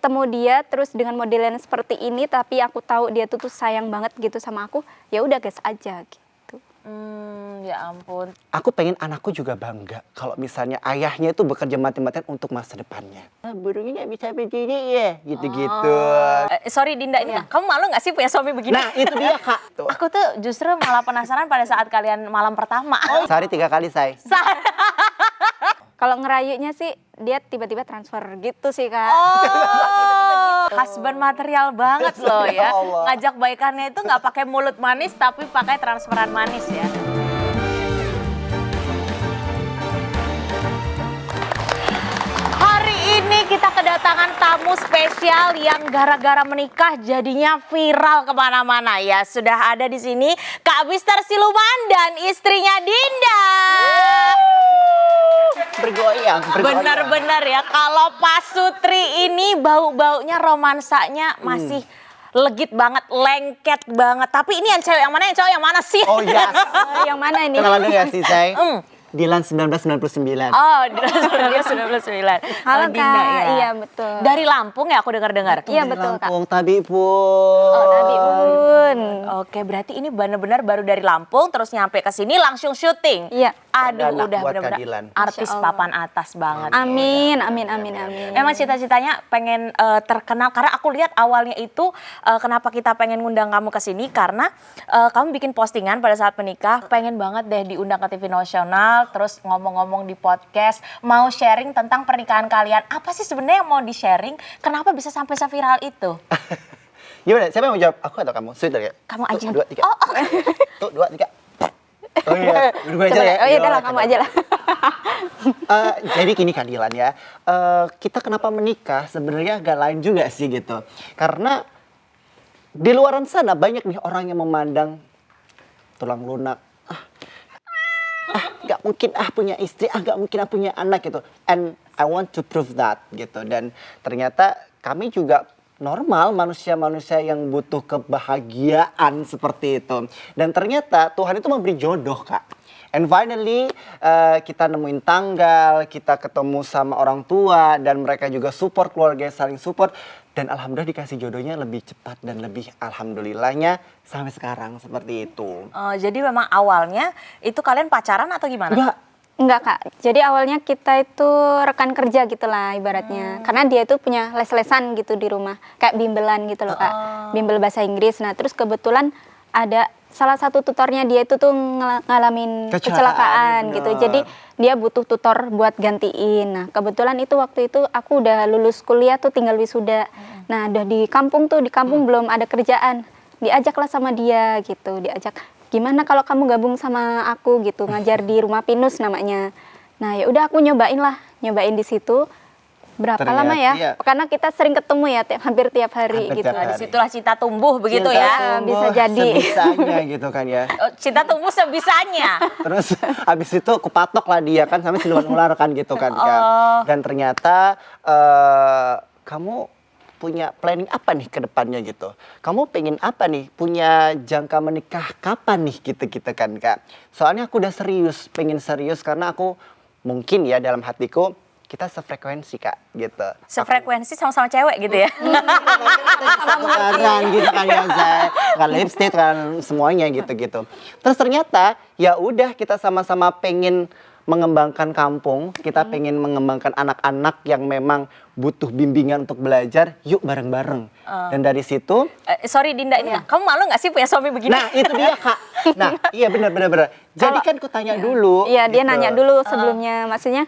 ketemu dia terus dengan modelan seperti ini, tapi aku tahu dia tuh sayang banget gitu sama aku, ya udah gas aja gitu. Ya ampun. Aku pengen anakku juga bangga kalau misalnya ayahnya itu bekerja mati-matian untuk masa depannya. Burungnya nggak bisa berdiri ya, gitu-gitu. Sorry Dinda, ini kamu malu nggak sih punya suami begini? Nah itu dia kak. Tuh. Aku tuh justru malah penasaran pada saat kalian malam pertama. Sehari 3 kali say. Kalau ngerayunya sih dia tiba-tiba transfer gitu sih Kak. Husband material banget loh ya. Ya Allah. Ngajak baikannya itu nggak pakai mulut manis tapi pakai transferan manis ya. Hari ini kita kedatangan tamu spesial yang gara-gara menikah jadinya viral kemana-mana ya. Sudah ada di sini Kak Mister Siluman dan istrinya Dinda. Bergoyang. Benar-benar ya, kalau Pak Sutri ini bau-baunya romansanya masih legit banget, lengket banget. Tapi ini yang cewek yang mana, yang cowok yang mana sih? Oh yes. Yang mana ini? Kenalan dulu ya sih say. Dilan 1999. Oh, Dilan 1999. Halo Dinda, Kak, ya. iya betul. Dari Lampung ya aku dengar-dengar? Iya betul Kak. Lampung Tabi pun. Oh Nabi Bun. Oke, berarti ini benar-benar baru dari Lampung terus nyampe ke sini langsung syuting. Iya. Aduh, Anak udah buat benar-benar keadilan. artis Masya Allah. papan atas banget. Amin, amin, amin, amin. Memang cita-citanya pengen terkenal karena aku lihat awalnya itu kenapa kita pengen ngundang kamu ke sini karena kamu bikin postingan pada saat menikah pengen banget deh diundang ke TV nasional terus ngomong-ngomong di podcast mau sharing tentang pernikahan kalian. Apa sih sebenarnya yang mau di-sharing? Kenapa bisa sampai seviral itu? Gimana? Siapa yang mau jawab? Aku atau kamu? Sweet ya? Kamu aja. 2, 3. Oh, Tuh 2, 3. Oh iya, berdua aja Coba, ya. oh iya dah lah, kamu aja lah. Jadi gini Kak Dilan ya, kita kenapa menikah sebenarnya agak lain juga sih gitu. Karena di luaran sana banyak nih orang yang memandang tulang lunak. Gak mungkin punya istri, gak mungkin punya anak gitu. And I want to prove that gitu. Dan ternyata kami juga normal, manusia-manusia yang butuh kebahagiaan seperti itu. Dan ternyata Tuhan itu memberi jodoh Kak. And finally kita nemuin tanggal, kita ketemu sama orang tua dan mereka juga support, keluarga saling support. Dan alhamdulillah dikasih jodohnya lebih cepat dan lebih alhamdulillahnya sampai sekarang seperti itu. jadi memang awalnya itu kalian pacaran atau gimana? Enggak Kak, jadi awalnya kita itu rekan kerja gitu lah ibaratnya. Karena dia itu punya les-lesan gitu di rumah, kayak bimbelan gitu loh Kak. Bimbel bahasa Inggris, nah terus kebetulan ada salah satu tutornya dia itu tuh ngalamin kecelakaan gitu. Jadi dia butuh tutor buat gantiin. Nah kebetulan itu waktu itu aku udah lulus kuliah tuh tinggal wisuda. Nah udah di kampung belum ada kerjaan. Diajaklah sama dia gitu, diajak. Gimana kalau kamu gabung sama aku gitu, ngajar di rumah Pinus namanya. Nah ya udah aku nyobain di situ. Berapa Ternyata, lama ya? iya. Karena kita sering ketemu ya, hampir tiap hari Hampir gitu. tiap hari. Disitulah cinta tumbuh begitu Cinta ya? tumbuh bisa jadi. sebisanya gitu kan ya. Cinta tumbuh sebisanya. Terus habis itu kupatok lah dia kan sampai siluman ular kan gitu kan. Dan ternyata kamu punya planning apa nih ke depannya gitu? Kamu pengen apa nih? Punya jangka menikah kapan nih gitu kan Kak? Soalnya aku udah pengen serius karena aku mungkin ya dalam hatiku kita sefrekuensi Kak gitu. Sefrekuensi sama-sama cewek gitu ya? Tukaran gitu kan ya Zay. Kan lipstick kan semuanya gitu-gitu. Terus ternyata ya udah kita sama-sama pengen mengembangkan kampung, kita pengen mengembangkan anak-anak yang memang butuh bimbingan untuk belajar, yuk bareng-bareng. Dan dari situ, Sorry Dinda, ini kamu malu nggak sih punya suami begini? nah itu dia Kak. Nah iya benar. Jadi kan ku tanya dulu. Iya dia gitu. nanya dulu sebelumnya, maksudnya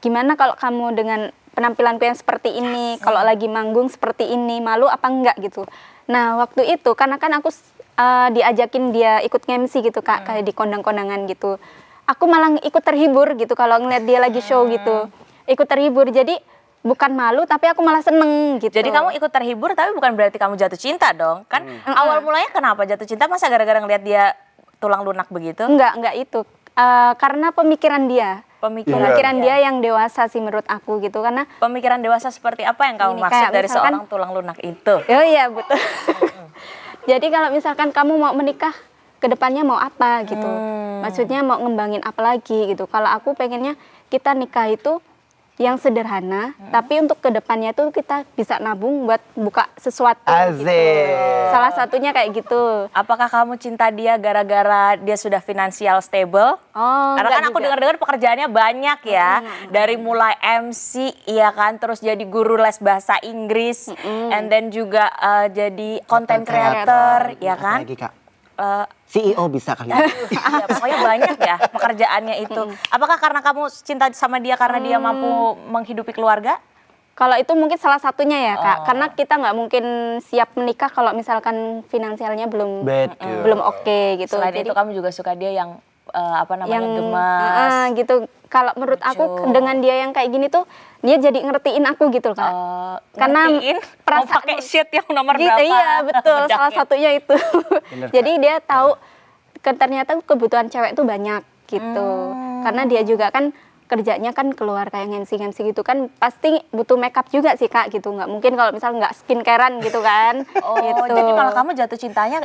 gimana kalau kamu dengan penampilanku yang seperti ini, kalau lagi manggung seperti ini, malu apa enggak gitu. Nah waktu itu karena kan aku diajakin dia ikut MC gitu Kak, kayak di kondang-kondangan gitu. Aku malah ikut terhibur gitu kalau ngeliat dia lagi show gitu. Ikut terhibur, jadi bukan malu tapi aku malah seneng gitu. Jadi kamu ikut terhibur tapi bukan berarti kamu jatuh cinta dong? Kan awal mulanya kenapa jatuh cinta? Masa gara-gara ngeliat dia tulang lunak begitu? Enggak itu. Karena pemikiran dia. Pemikiran dia yang dewasa sih menurut aku gitu. Karena Pemikiran dewasa seperti apa yang kamu Gini, maksud kayak dari misalkan- seorang tulang lunak itu? oh iya betul. Jadi kalau misalkan kamu mau menikah, kedepannya mau apa gitu. Maksudnya mau ngembangin apa lagi gitu. Kalau aku pengennya kita nikah itu yang sederhana, tapi untuk kedepannya tuh kita bisa nabung buat buka sesuatu gitu. Asik. Salah satunya kayak gitu. Apakah kamu cinta dia gara-gara dia sudah finansial stable? Oh, Karena enggak kan aku juga. dengar-dengar pekerjaannya banyak ya. Dari mulai MC, iya kan, terus jadi guru les bahasa Inggris, and then juga jadi content creator, ya Apa kan? lagi, Kak? Eh, CEO bisa kali. ya, pokoknya banyak ya pekerjaannya itu. Apakah karena kamu cinta sama dia karena dia mampu menghidupi keluarga? Kalau itu mungkin salah satunya ya Kak, Oh. karena kita nggak mungkin siap menikah kalau misalkan finansialnya belum Betul. belum oke gitu. Selain Jadi itu kamu juga suka dia yang apa namanya yang gemas. gitu. Kalau menurut aku dengan dia yang kayak gini tuh dia jadi ngertiin aku gitu Kak. Karena Ngertiin, mau perasaan- pakai sheet yang nomor gitu, berapa? iya betul, salah Bedaknya. satunya itu. Bener, Jadi dia tahu ternyata kebutuhan cewek tuh banyak gitu. Karena dia juga kan kerjanya kan keluar kayak ngemsi-ngemsi gitu kan pasti butuh makeup juga sih Kak gitu. Nggak mungkin kalau misal nggak skincarean gitu kan. Oh, gitu. jadi malah kamu jatuh cintanya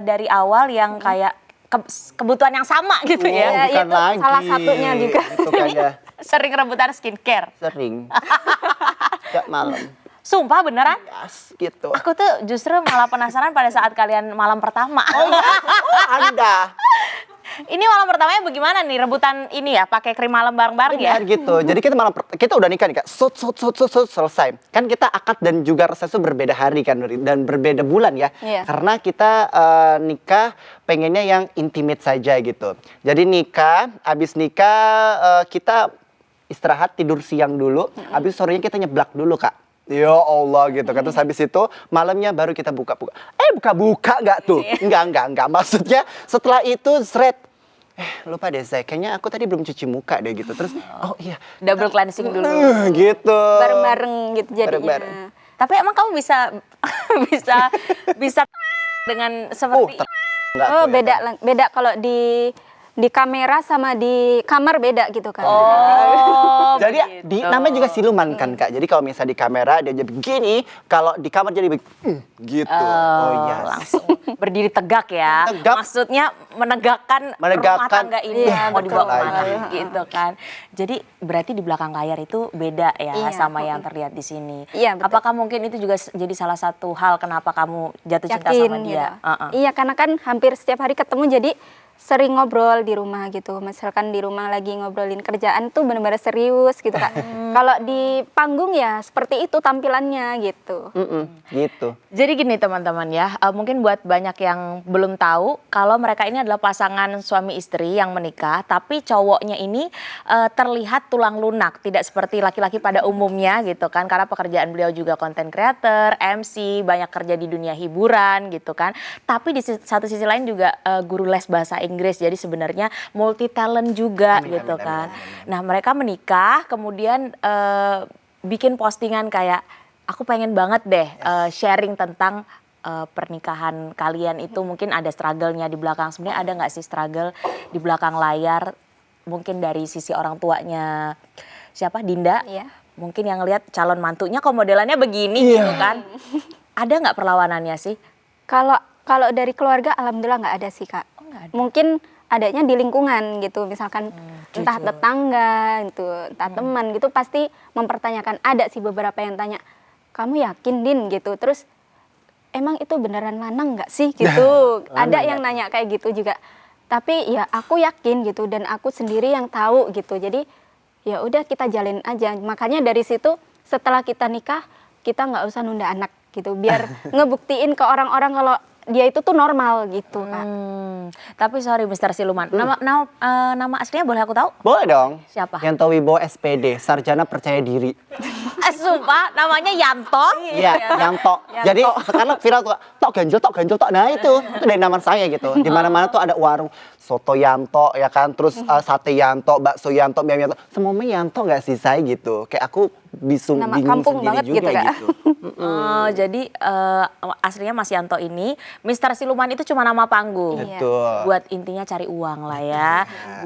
dari awal yang kayak kebutuhan yang sama gitu Oh, ya. Iya, bukan itu lagi. salah satunya juga. Itu kan ya, Sering rebutan skincare. sering. Gak malam. Sumpah beneran? Yes, gitu. Aku tuh justru malah penasaran pada saat kalian malam pertama. Oh, Anda. Ini malam pertamanya bagaimana nih? Rebutan ini ya, pakai krim malam bareng-bareng ya? Benar gitu. Jadi kita udah nikah nih Kak. Sut, selesai. Kan kita akad dan juga resepsi berbeda hari kan Nuri, dan berbeda bulan ya. Iya. Karena kita nikah pengennya yang intimate saja gitu. Jadi nikah, abis nikah kita istirahat tidur siang dulu, abis sorenya kita nyeblak dulu Kak. Ya Allah gitu kan. Terus habis itu malamnya baru kita buka-buka. Buka-buka nggak tuh? Enggak. Maksudnya setelah itu lupa deh Zai, kayaknya aku tadi belum cuci muka deh gitu. Terus oh iya, Double cleansing dulu. gitu. Bareng-bareng gitu jadinya. Bareng-bareng. Tapi emang kamu bisa bisa dengan seperti Enggak Oh, tuh ya, beda Kak. beda kalau di kamera sama di kamar beda gitu kan. Oh, Jadi begitu. namanya juga siluman kan Kak. Jadi kalau misalnya di kamera dia jadi begini, kalau di kamar jadi gitu. Oh yes. Langsung berdiri tegak ya. Tegak. Maksudnya menegakkan rumah Menegakkan. tangga ini Iya, mau betul. dibawa kemana Lagi. gitu kan. Jadi berarti di belakang layar itu beda ya Iya. sama yang terlihat di sini. Iya, betul. Apakah mungkin itu juga jadi salah satu hal kenapa kamu jatuh cinta Yakin sama dia? gitu. Iya, karena kan hampir setiap hari ketemu jadi sering ngobrol di rumah gitu. Misalkan di rumah lagi ngobrolin kerjaan tuh benar-benar serius gitu Kak. Kalau di panggung ya seperti itu tampilannya gitu. Gitu. Jadi gini teman-teman ya, mungkin buat banyak yang belum tahu kalau mereka ini adalah pasangan suami istri yang menikah, tapi cowoknya ini terlihat tulang lunak, tidak seperti laki-laki pada umumnya gitu kan, karena pekerjaan beliau juga content creator, MC, banyak kerja di dunia hiburan gitu kan. Tapi di satu sisi lain juga guru les bahasa Inggris, jadi sebenarnya multi talent juga gitu kan. Nah mereka menikah, kemudian bikin postingan kayak aku pengen banget deh sharing tentang pernikahan kalian itu mungkin ada struggle-nya di belakang. Sebenarnya ada nggak sih struggle di belakang layar? Mungkin dari sisi orang tuanya siapa Dinda? Iya. Mungkin yang lihat calon mantunya kok modelannya begini gitu kan? Ada nggak perlawanannya sih? Kalau dari keluarga alhamdulillah nggak ada sih Kak. nggak ada. Mungkin adanya di lingkungan gitu, misalkan entah tetangga gitu, entah teman gitu pasti mempertanyakan. Ada sih beberapa yang tanya, kamu yakin Din gitu, terus emang itu beneran lanang nggak sih gitu. Ada yang nanya kayak gitu juga. Tapi ya aku yakin gitu dan aku sendiri yang tahu gitu. Jadi ya udah kita jalin aja. Makanya dari situ setelah kita nikah kita nggak usah nunda anak gitu. Biar ngebuktiin ke orang-orang kalau dia itu tuh normal gitu Kak. Tapi sorry Mr. Siluman, nama aslinya boleh aku tahu? Boleh dong. Siapa? Yanto Wibowo SPD, sarjana percaya diri. Sumpah namanya Yanto. Iya, Yanto. Jadi sekarang viral tuh, tok ganjel. Nah itu dari nama saya gitu. Di mana-mana tuh ada warung soto Yanto ya kan, terus sate Yanto, bakso Yanto, mie Yanto. Semuanya Yanto nggak sih saya gitu. Kayak aku Nama bingung kampung sendiri banget juga gitu, Kak. gitu. Oh, jadi aslinya Mas Yanto ini, Mr. Siluman itu cuma nama panggung. Iya. Betul. Buat intinya cari uang lah ya,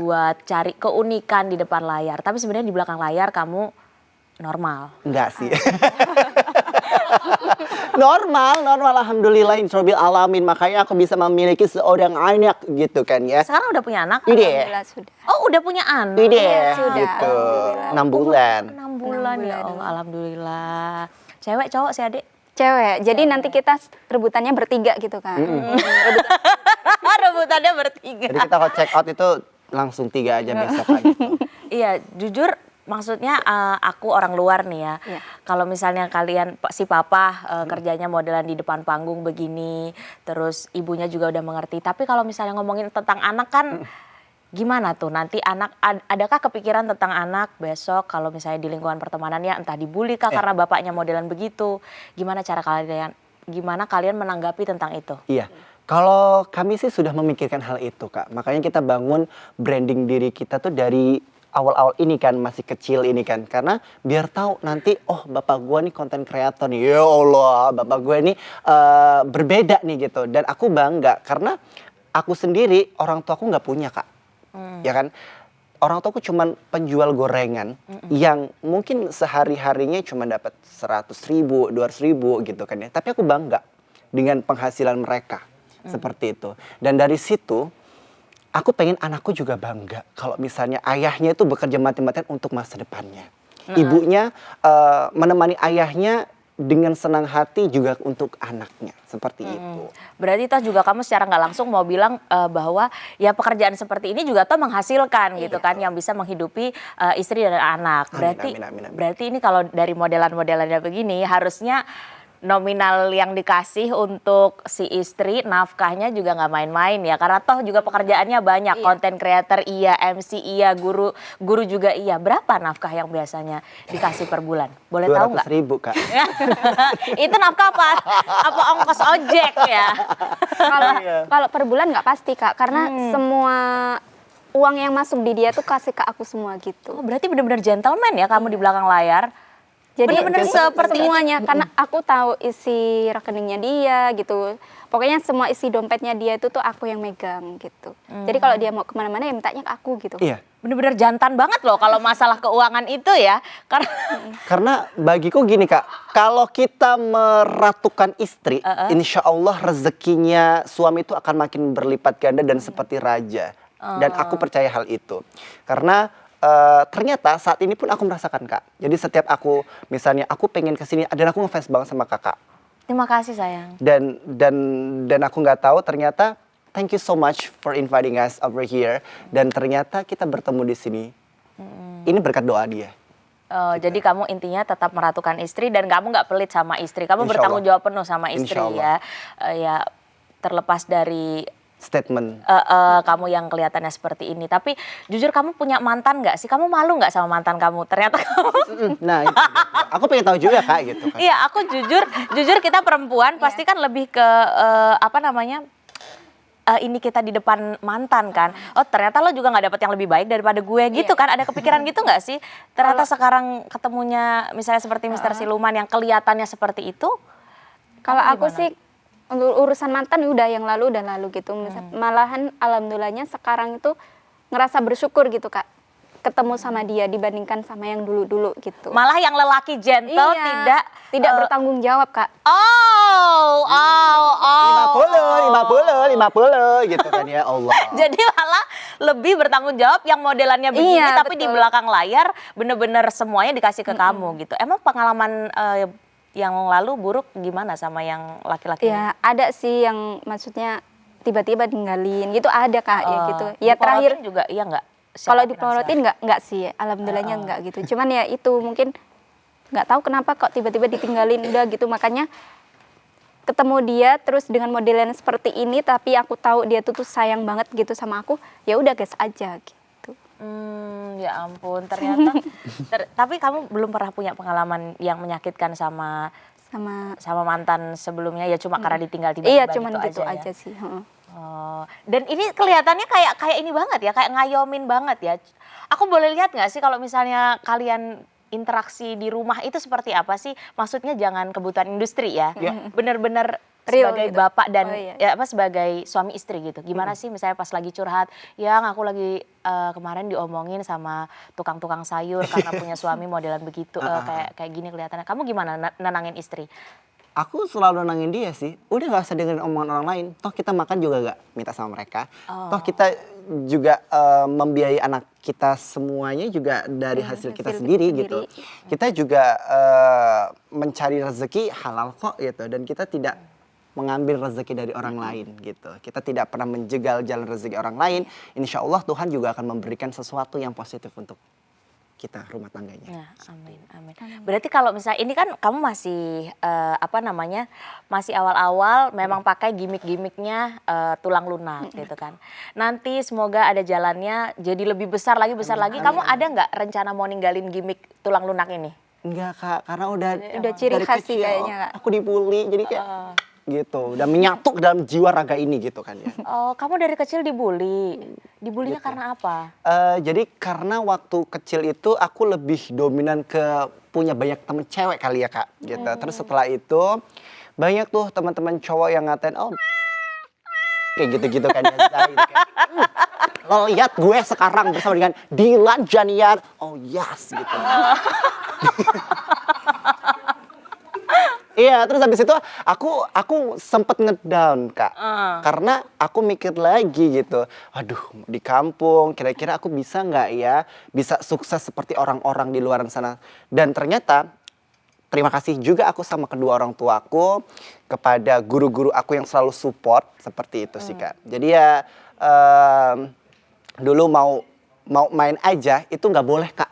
buat cari keunikan di depan layar. Tapi sebenarnya di belakang layar kamu normal. Enggak sih. normal, alhamdulillah, insyaAllah alamin. Makanya aku bisa memiliki seorang anak gitu kan ya. Sekarang udah punya anak? Ide. Alhamdulillah sudah. Oh, udah punya anak. Ide, Iya, sudah. gitu. Alhamdulillah. 6 bulan. 6 6 bulan ya bulan. Allah, alhamdulillah. Cewek cowok sih adik? Cewek. Jadi nanti kita rebutannya bertiga gitu kan. Rebutannya bertiga. Jadi kita kalau check out itu langsung 3 aja besok lagi. Iya, jujur maksudnya aku orang luar nih ya. Iya. Kalau misalnya kalian si papa kerjanya modelan di depan panggung begini, terus ibunya juga udah mengerti. Tapi kalau misalnya ngomongin tentang anak kan gimana tuh nanti anak adakah kepikiran tentang anak besok kalau misalnya di lingkungan pertemanannya entah dibully kah karena bapaknya modelan begitu. Gimana kalian menanggapi tentang itu? Iya. Kalau kami sih sudah memikirkan hal itu, Kak. Makanya kita bangun branding diri kita tuh dari awal-awal ini kan, masih kecil ini kan. Karena biar tahu nanti, oh bapak gue nih konten kreator nih. Ya Allah, bapak gue nih berbeda nih gitu. Dan aku bangga karena aku sendiri, orang tua aku nggak punya, Kak. Ya kan? Orang tuaku cuman penjual gorengan yang mungkin sehari-harinya cuma dapat 100.000, 200.000 gitu kan ya. Tapi aku bangga dengan penghasilan mereka. Seperti itu. Dan dari situ aku pengen anakku juga bangga kalau misalnya ayahnya itu bekerja mati-matian untuk masa depannya. Ibunya menemani ayahnya dengan senang hati juga untuk anaknya. Seperti itu. Berarti toh juga kamu secara nggak langsung mau bilang bahwa ya pekerjaan seperti ini juga toh menghasilkan gitu kan, yang bisa menghidupi istri dan anak. Amin. Berarti ini kalau dari modelan-modelannya begini harusnya nominal yang dikasih untuk si istri nafkahnya juga nggak main-main ya, karena toh juga pekerjaannya banyak, konten creator iya, MC iya, guru juga iya. Berapa nafkah yang biasanya dikasih per bulan? Boleh tahu nggak? 200.000, Kak. Itu nafkah apa? Apa ongkos ojek ya? Kalau per bulan nggak pasti Kak, karena semua uang yang masuk di dia tuh kasih ke aku semua gitu. Oh, berarti benar-benar gentleman ya kamu di belakang layar. Jadi Bener-bener seperti semuanya karena aku tahu isi rekeningnya dia gitu. Pokoknya semua isi dompetnya dia itu tuh aku yang megang gitu. Jadi kalau dia mau kemana-mana ya mintanya ke aku gitu. Iya. Bener-bener jantan banget loh kalau masalah keuangan itu ya. Karena bagiku gini, Kak, kalau kita meratukan istri, insya Allah rezekinya suami itu akan makin berlipat ganda dan seperti raja. Dan aku percaya hal itu. Karena ternyata saat ini pun aku merasakan, Kak. Jadi setiap aku misalnya aku pengen kesini dan aku ngefans banget sama Kakak. Terima kasih sayang. Dan aku nggak tahu ternyata thank you so much for inviting us over here. Dan ternyata kita bertemu di sini. Ini berkat doa dia. Jadi kamu intinya tetap meratukan istri dan kamu nggak pelit sama istri. Kamu Insya bertanggung Allah. jawab penuh sama istri Insya Allah. ya. Ya terlepas dari Statement. kamu yang kelihatannya seperti ini. Tapi jujur kamu punya mantan nggak sih? Kamu malu nggak sama mantan kamu? Ternyata kamu. Nah, itu. Aku pengen tahu juga, Kak, gitu kan. Iya, aku jujur kita perempuan pasti kan lebih ke apa namanya? Ini kita di depan mantan kan. Oh, ternyata lo juga nggak dapet yang lebih baik daripada gue gitu kan. Ada kepikiran gitu nggak sih? Ternyata sekarang ketemunya misalnya seperti Mr. Siluman yang kelihatannya seperti itu. Kalau kamu aku gimana? sih untuk urusan mantan udah lalu gitu. Malahan alhamdulillahnya sekarang itu ngerasa bersyukur gitu Kak. Ketemu sama dia dibandingkan sama yang dulu-dulu gitu. Malah yang lelaki gentle Iya, tidak bertanggung jawab Kak. Oh. 50 gitu kan ya Allah. Jadi malah lebih bertanggung jawab yang modelannya begini Iya, tapi di betul. belakang layar bener-bener semuanya dikasih ke kamu gitu. Emang pengalaman yang lalu buruk gimana sama yang laki-laki? Ya ada sih yang maksudnya tiba-tiba ninggalin gitu ada Kak ya gitu. Ya Diporotin terakhir juga iya nggak? kalau dipelorotin nggak sih, alhamdulillahnya nggak gitu. Cuman ya itu mungkin nggak tahu kenapa kok tiba-tiba ditinggalin udah gitu, makanya ketemu dia terus dengan modelan seperti ini tapi aku tahu dia tuh sayang banget gitu sama aku, ya udah gas aja gitu. Ya ampun ternyata. Tapi kamu belum pernah punya pengalaman yang menyakitkan sama mantan sebelumnya ya cuma karena ditinggal tiba-tiba Iya cuman gitu gitu aja, aja sih. Oh, dan ini kelihatannya kayak ini banget ya, kayak ngayomin banget ya. Aku boleh lihat nggak sih kalau misalnya kalian interaksi di rumah itu seperti apa sih? Maksudnya jangan kebutuhan industri ya, bener-bener Real sebagai gitu. bapak dan Oh, iya. ya apa sebagai suami istri gitu. Gimana sih misalnya pas lagi curhat, yang aku lagi kemarin diomongin sama tukang-tukang sayur karena punya suami modelan begitu, kayak gini kelihatannya. Kamu gimana nenangin istri? Aku selalu nangin dia sih, udah nggak usah dengerin omongan orang lain. Toh kita makan juga nggak minta sama mereka. Toh kita juga membiayai anak kita semuanya juga dari hasil kita sendiri gitu. Kita juga mencari rezeki halal kok gitu, dan kita tidak mengambil rezeki dari orang lain gitu. Kita tidak pernah menjegal jalan rezeki orang lain. Insya Allah Tuhan juga akan memberikan sesuatu yang positif untuk kita, rumah tangganya. Ya, amin, amin. Berarti kalau misalnya ini kan kamu masih masih awal-awal, memang pakai gimmick-gimmicknya tulang lunak gitu kan. Nanti semoga ada jalannya jadi lebih besar lagi, Kamu ada nggak rencana mau ninggalin gimmick tulang lunak ini? Enggak Kak, karena udah ciri dari khas sih kecil kayaknya, Kak. aku dibully, jadi kayak gitu. Dan menyatu ke dalam jiwa raga ini gitu kan ya. Oh, kamu dari kecil dibully. Dibulinya Gitu. karena apa? Jadi karena waktu kecil itu aku lebih dominan ke punya banyak temen cewek kali ya Kak gitu. Terus setelah itu banyak tuh teman-teman cowok yang ngatain, oh kayak gitu-gitu kan ya. Zai, kayak, lo lihat gue sekarang bersama dengan Dilan Janiar, oh yes gitu. Iya, terus habis itu aku sempet ngedown Kak, karena aku mikir lagi gitu, aduh di kampung kira-kira aku bisa nggak ya, bisa sukses seperti orang-orang di luar sana. Dan ternyata terima kasih juga aku sama kedua orang tuaku, kepada guru-guru aku yang selalu support seperti itu sih Kak. Jadi ya dulu mau main aja itu nggak boleh Kak,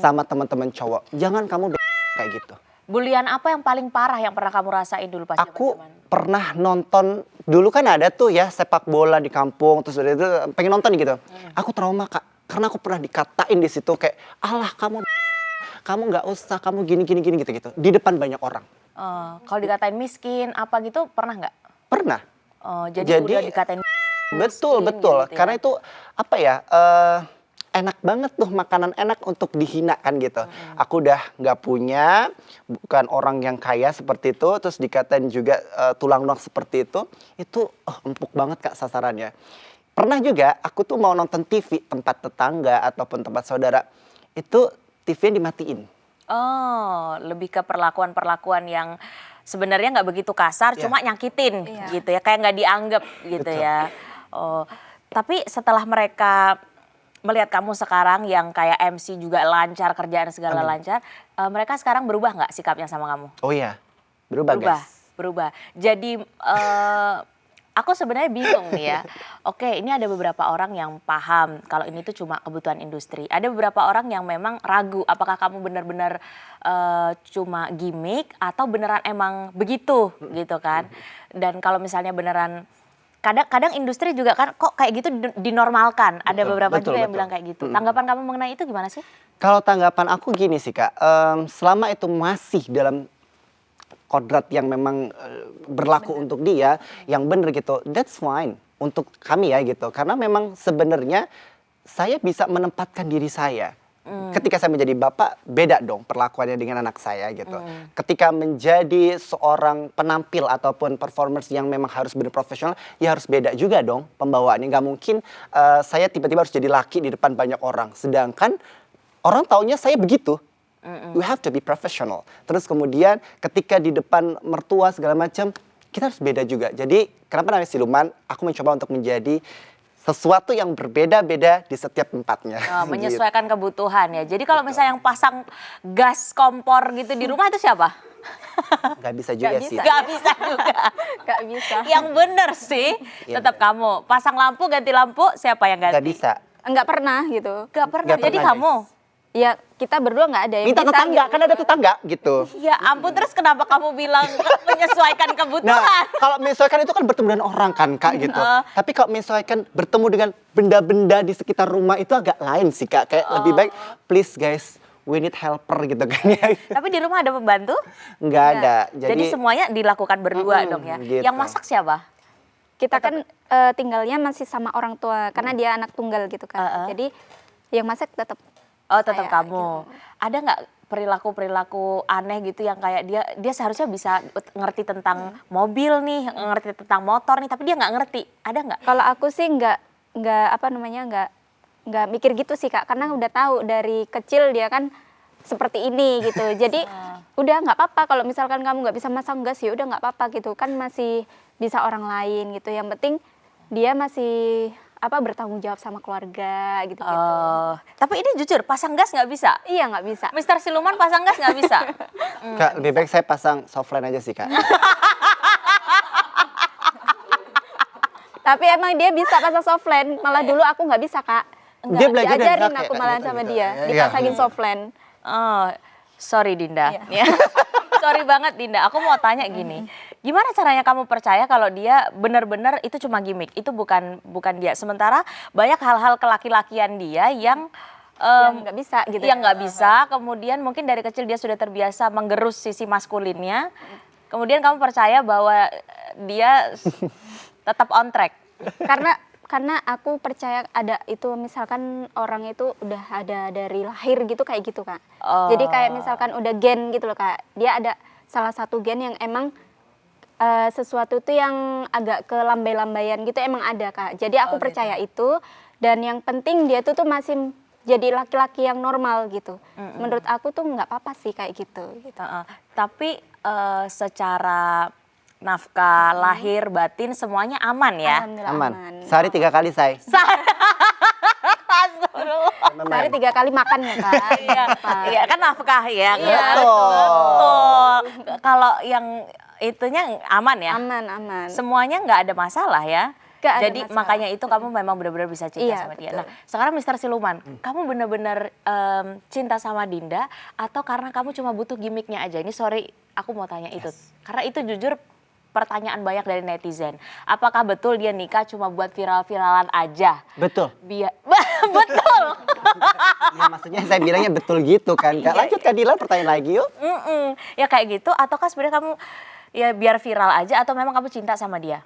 sama teman-teman cowok, jangan kamu kayak gitu. Bulian apa yang paling parah yang pernah kamu rasain dulu pas Aku zaman-zaman? pernah nonton, dulu kan ada tuh ya sepak bola di kampung, terus udah itu pengen nonton gitu. Aku trauma Kak, karena aku pernah dikatain di situ kayak, alah kamu nggak usah, kamu gini gitu. Di depan banyak orang. Kalau dikatain miskin apa gitu pernah nggak? Pernah. Jadi udah dikatain Betul, miskin betul. gitu ya. Karena itu apa ya, enak banget tuh, makanan enak untuk dihina kan gitu. Aku udah nggak punya, bukan orang yang kaya seperti itu, terus dikatain juga tulang lunak seperti itu empuk banget Kak sasarannya. Pernah juga aku tuh mau nonton TV tempat tetangga ataupun tempat saudara, itu TV dimatiin. Oh, lebih ke perlakuan-perlakuan yang sebenarnya nggak begitu kasar, Iya. cuma nyakitin Iya. gitu ya, kayak nggak dianggap gitu Betul. ya. Oh, tapi setelah mereka melihat kamu sekarang yang kayak MC juga lancar, kerjaan segala lancar, mereka sekarang berubah nggak sikapnya sama kamu? Oh iya, berubah guys. Berubah. Jadi aku sebenarnya bingung nih ya. Oke, ini ada beberapa orang yang paham kalau ini tuh cuma kebutuhan industri. Ada beberapa orang yang memang ragu apakah kamu benar-benar cuma gimmick atau beneran emang begitu gitu kan. Dan kalau misalnya beneran kadang industri juga kan kok kayak gitu dinormalkan. Ada beberapa juga yang bilang kayak gitu. Tanggapan kamu mengenai itu gimana sih? Kalau tanggapan aku gini sih Kak, selama itu masih dalam kodrat yang memang berlaku untuk dia, yang benar gitu, that's fine untuk kami ya gitu. Karena memang sebenarnya saya bisa menempatkan diri saya. Ketika saya menjadi bapak, beda dong perlakuannya dengan anak saya gitu. Ketika menjadi seorang penampil ataupun performers yang memang harus benar profesional, ya harus beda juga dong pembawaannya. Nggak mungkin saya tiba-tiba harus jadi laki di depan banyak orang. Sedangkan orang taunya saya begitu. You have to be professional. Terus kemudian ketika di depan mertua segala macam, kita harus beda juga. Jadi kenapa namanya siluman? Aku mencoba untuk menjadi sesuatu yang berbeda-beda di setiap tempatnya. Menyesuaikan kebutuhan ya. Jadi kalau misalnya yang pasang gas kompor gitu di rumah itu siapa? Gak bisa juga Nggak sih. bisa. Gak bisa juga. Gak bisa. Yang bener sih, Iya, tetap kamu. Pasang lampu, ganti lampu, siapa yang ganti? Gak bisa. Enggak pernah gitu. Gak pernah. Nggak Jadi pernah, kamu? Ya kita berdua nggak ada yang Minta bisa tetangga, gitu. kan ada tetangga gitu. Ya ampun, terus kenapa kamu bilang menyesuaikan Nah, kebutuhan? kalau menyesuaikan itu kan bertemu dengan orang kan Kak gitu. Tapi kalau menyesuaikan bertemu dengan benda-benda di sekitar rumah itu agak lain sih Kak. Kayak lebih baik, please guys, we need helper gitu kan ya. Tapi di rumah ada pembantu? Nggak ada. Jadi semuanya dilakukan berdua dong ya. gitu. Yang masak siapa? Kita kan tinggalnya masih sama orang tua karena dia anak tunggal gitu kan. Jadi yang masak tetap Oh, tetap saya, kamu. Ada nggak perilaku aneh gitu yang kayak dia seharusnya bisa ngerti tentang mobil nih, ngerti tentang motor nih, tapi dia nggak ngerti. Ada nggak? Kalau aku sih nggak mikir gitu sih Kak, karena udah tahu dari kecil dia kan seperti ini gitu. Jadi udah nggak apa-apa kalau misalkan kamu nggak bisa masang gas ya udah nggak apa-apa gitu kan, masih bisa orang lain gitu, yang penting dia masih bertanggung jawab sama keluarga gitu. Tapi ini jujur pasang gas nggak bisa? Iya nggak bisa. Mister Siluman pasang gas nggak bisa? Kak, lebih baik saya pasang softline aja sih, Kak. Tapi emang dia bisa pasang softline, malah dulu aku nggak bisa, Kak. Dia belajar dari Diajarin kakek, aku Kak, malah gitu, sama gitu. dia, Iya. dipasangin softline. Oh, sorry Dinda. Iya. Ya. Sorry banget Dinda. Aku mau tanya gini, gimana caranya kamu percaya kalau dia benar-benar itu cuma gimmick, itu bukan dia. Sementara banyak hal-hal kelaki-lakian dia yang Yang nggak bisa gitu. yang nggak bisa. Kemudian mungkin dari kecil dia sudah terbiasa menggerus sisi maskulinnya. Kemudian kamu percaya bahwa dia tetap on track. Karena aku percaya ada itu, misalkan orang itu udah ada dari lahir gitu kayak gitu, Kak. Oh. Jadi kayak misalkan udah gen gitu loh, Kak. Dia ada salah satu gen yang emang sesuatu tuh yang agak kelambai-lambaian gitu emang ada, Kak. Jadi aku percaya itu, dan yang penting dia tuh masih jadi laki-laki yang normal gitu. Menurut aku tuh nggak apa-apa sih kayak gitu. Tapi secara nafkah, lahir, batin semuanya aman ya? Alhamdulillah Aman. aman. Sehari 3 kali, say. Sehari 3 kali makan ya, Kak. Iya, iya kan nafkah ya. Iya, kan? Betul. Kalau yang itunya aman ya? Aman. Semuanya nggak ada masalah ya? Nggak ada Jadi masalah. makanya itu kamu memang benar-benar bisa cinta Iya, sama dia. betul. Nah, sekarang Mister Siluman, kamu benar-benar cinta sama Dinda atau karena kamu cuma butuh gimmicknya aja? Ini sorry, aku mau tanya itu. Karena itu jujur pertanyaan banyak dari netizen. Apakah betul dia nikah cuma buat viral-viralan aja? Betul. Betul. Ya, maksudnya saya bilangnya betul gitu kan, Kak. Lanjut, Kak Dila, pertanyaan lagi yuk. Ya kayak gitu, ataukah sebenarnya kamu ya biar viral aja atau memang kamu cinta sama dia?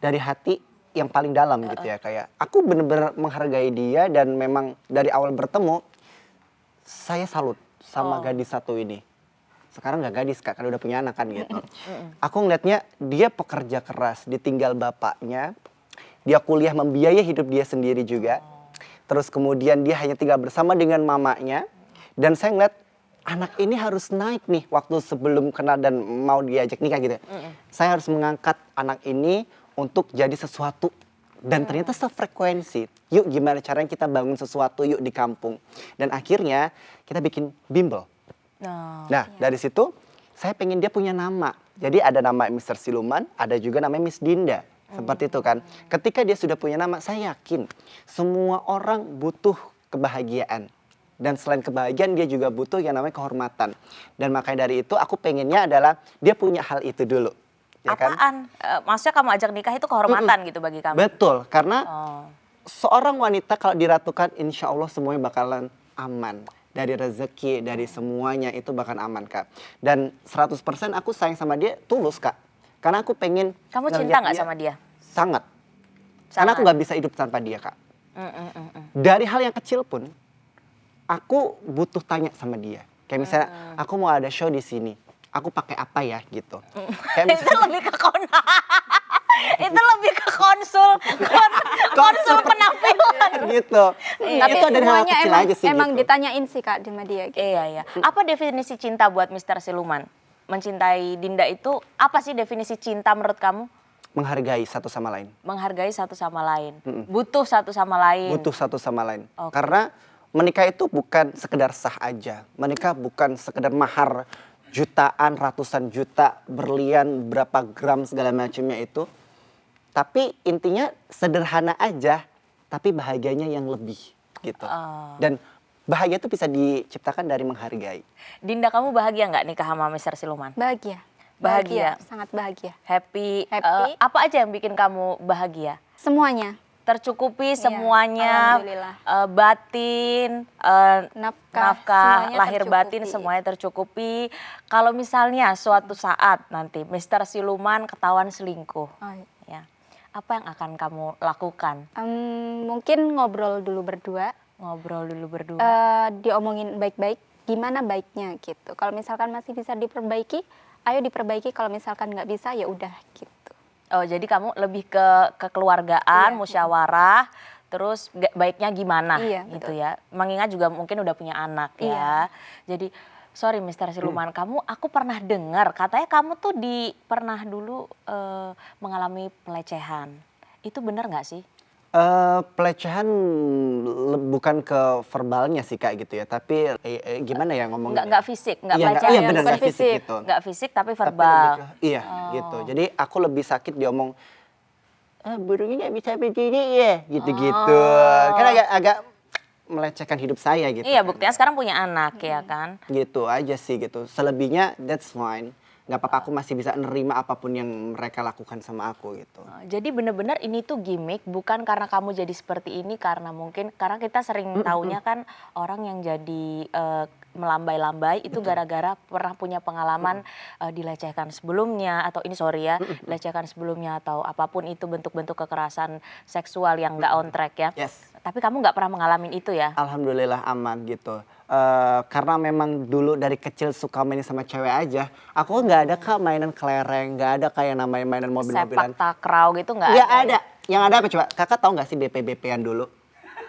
Dari hati yang paling dalam gitu ya, kayak aku bener-bener menghargai dia, dan memang dari awal bertemu saya salut sama gadis satu ini. Sekarang nggak gadis, Kak, karena udah punya anak kan gitu. Aku ngeliatnya dia pekerja keras, ditinggal bapaknya, dia kuliah membiayai hidup dia sendiri juga. Terus kemudian dia hanya tinggal bersama dengan mamanya, dan saya ngeliat anak ini harus naik nih waktu sebelum kenal dan mau diajak nikah gitu. Saya harus mengangkat anak ini untuk jadi sesuatu, dan ternyata sefrekuensi. Yuk gimana caranya kita bangun sesuatu yuk di kampung. Dan akhirnya kita bikin bimbel. Nah, dari situ saya pengen dia punya nama. Jadi ada nama Mister Siluman, ada juga namanya Miss Dinda. Seperti itu kan. Ketika dia sudah punya nama, saya yakin semua orang butuh kebahagiaan. Dan selain kebahagiaan, dia juga butuh yang namanya kehormatan. Dan makanya dari itu aku pengennya adalah dia punya hal itu dulu. Ya kan? Apaan? Maksudnya kamu ajak nikah itu kehormatan gitu bagi kamu? Betul, karena seorang wanita kalau diratukan, insya Allah semuanya bakalan aman. Dari rezeki, dari semuanya itu bakal aman, Kak. Dan 100% aku sayang sama dia, tulus, Kak. Karena aku pengen... Kamu ngeliat cinta nggak sama dia? Sangat. Karena aku nggak bisa hidup tanpa dia, Kak. Dari hal yang kecil pun, aku butuh tanya sama dia. Kayak misalnya, aku mau ada show di sini. Aku pakai apa ya gitu. Kayak Itu lebih ke itu lebih ke konsul penampilan. gitu. Tapi Itu dari hal semuanya kecil emang, aja sih emang gitu. ditanyain sih, Kak, sama dia. Gitu. Iya. Apa definisi cinta buat Mister Siluman? Mencintai Dinda itu apa sih definisi cinta menurut kamu? Menghargai satu sama lain. Menghargai satu sama lain. Butuh satu sama lain. Butuh satu sama lain. Oke. Karena menikah itu bukan sekedar sah aja. Menikah bukan sekedar mahar jutaan, ratusan juta, berlian, berapa gram segala macamnya itu. Tapi intinya sederhana aja, tapi bahagianya yang lebih gitu. Dan bahagia itu bisa diciptakan dari menghargai. Dinda, kamu bahagia nggak nikah sama Mister Siluman? Bahagia. Bahagia. Sangat bahagia. Happy. Happy. Apa aja yang bikin kamu bahagia? Semuanya. Tercukupi Iya, semuanya, alhamdulillah. batin, nafkah, semuanya lahir tercukupi. batin semuanya tercukupi. Kalau misalnya suatu saat nanti Mister Siluman ketahuan selingkuh, ya, apa yang akan kamu lakukan? Mungkin ngobrol dulu berdua. Ngobrol dulu berdua. Diomongin baik-baik, gimana baiknya gitu. Kalau misalkan masih bisa diperbaiki, ayo diperbaiki. Kalau misalkan nggak bisa, ya udah gitu. Oh, jadi kamu lebih ke kekeluargaan, Iya. musyawarah, terus baiknya gimana Iya, gitu betul. ya. Mengingat juga mungkin udah punya anak ya. Iya. Jadi Sorry Mister Siluman, aku pernah dengar katanya kamu tuh pernah dulu mengalami pelecehan. Itu benar nggak sih? Pelecehan bukan ke verbalnya sih Kak gitu ya, tapi gimana ya ngomongnya? Nggak fisik, nggak Iya, pelecehan, iya benar, bukan nggak fisik gitu. nggak fisik tapi Tapi verbal. lebih iya gitu. Jadi aku lebih sakit diomong, burungnya nggak bisa berdiri ya, gitu-gitu. Kan agak melecehkan hidup saya gitu. Iya, kan. buktinya sekarang punya anak ya kan. Gitu aja sih gitu. Selebihnya that's fine. Nggak apa-apa, aku masih bisa nerima apapun yang mereka lakukan sama aku gitu. Jadi benar-benar ini tuh gimmick, bukan karena kamu jadi seperti ini, karena mungkin karena kita sering taunya kan orang yang jadi melambai-lambai itu gara-gara pernah punya pengalaman dilecehkan sebelumnya, atau ini sorry ya, dilecehkan sebelumnya atau apapun itu bentuk-bentuk kekerasan seksual yang nggak on track ya. Yes. Tapi kamu nggak pernah mengalami itu ya? Alhamdulillah aman gitu. Karena memang dulu dari kecil suka main sama cewek aja. Aku nggak ada Kak mainan kelereng, nggak ada kayak namanya mainan mobil-mobilan. Sepak takraw gitu nggak Nggak ada? ada. Yang ada apa coba? Kakak tahu nggak sih BP-BP-an dulu?